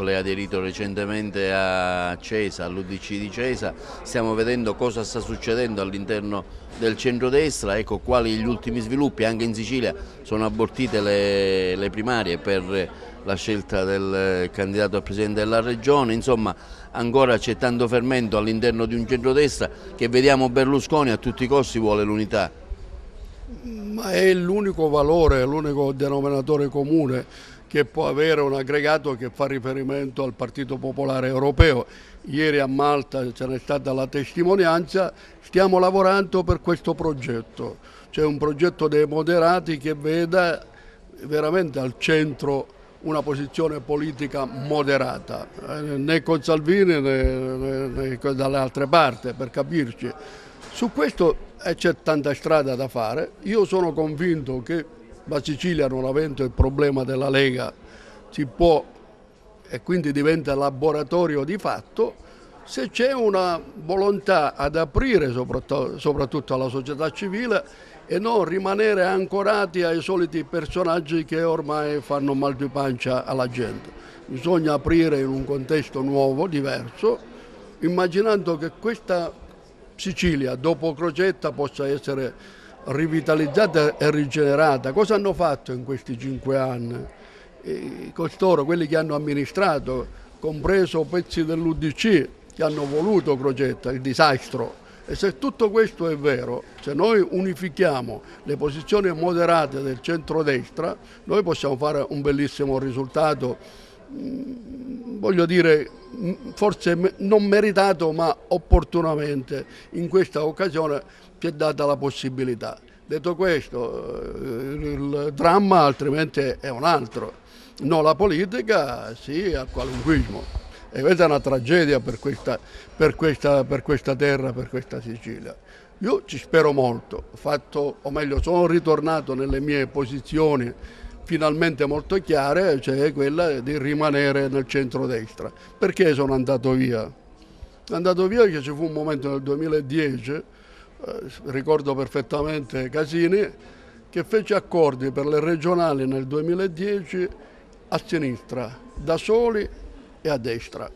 Lei ha aderito recentemente a Cesa, all'UDC di Cesa, stiamo vedendo cosa sta succedendo all'interno del centrodestra, ecco quali gli ultimi sviluppi. Anche in Sicilia sono abortite le primarie per la scelta del candidato a Presidente della Regione, insomma ancora c'è tanto fermento all'interno di un centrodestra che vediamo Berlusconi a tutti i costi vuole l'unità. Ma è l'unico valore, l'unico denominatore comune che può avere un aggregato che fa riferimento al Partito Popolare Europeo. Ieri a Malta ce n'è stata la testimonianza, stiamo lavorando per questo progetto. C'è un progetto dei moderati che veda veramente al centro una posizione politica moderata, né con Salvini né dalle altre parti, per capirci. Su questo c'è tanta strada da fare. Io sono convinto che la Sicilia, non avendo il problema della Lega, si può e quindi diventa laboratorio di fatto se c'è una volontà ad aprire soprattutto alla società civile e non rimanere ancorati ai soliti personaggi che ormai fanno mal di pancia alla gente. Bisogna aprire in un contesto nuovo, diverso, immaginando che questa Sicilia dopo Crocetta possa essere rivitalizzata e rigenerata. Cosa hanno fatto in questi 5 anni? Costoro, quelli che hanno amministrato, compreso pezzi dell'UDC che hanno voluto Crocetta, il disastro. E se tutto questo è vero, se noi unifichiamo le posizioni moderate del centrodestra, noi possiamo fare un bellissimo risultato, voglio dire, forse non meritato ma opportunamente in questa occasione ci è data la possibilità. Detto questo, il dramma altrimenti è un altro, no la politica, sì al qualunquismo. E questa è una tragedia per questa terra, per questa Sicilia. Io ci spero molto, sono ritornato nelle mie posizioni finalmente molto chiare, cioè quella di rimanere nel centrodestra. Perché sono andato via? Sono andato via perché ci fu un momento nel 2010, ricordo perfettamente Casini, che fece accordi per le regionali nel 2010 a sinistra, da soli e a destra.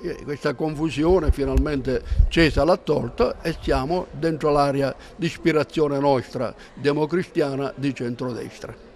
E questa confusione finalmente Cesa l'ha tolta e siamo dentro l'area di ispirazione nostra democristiana di centrodestra.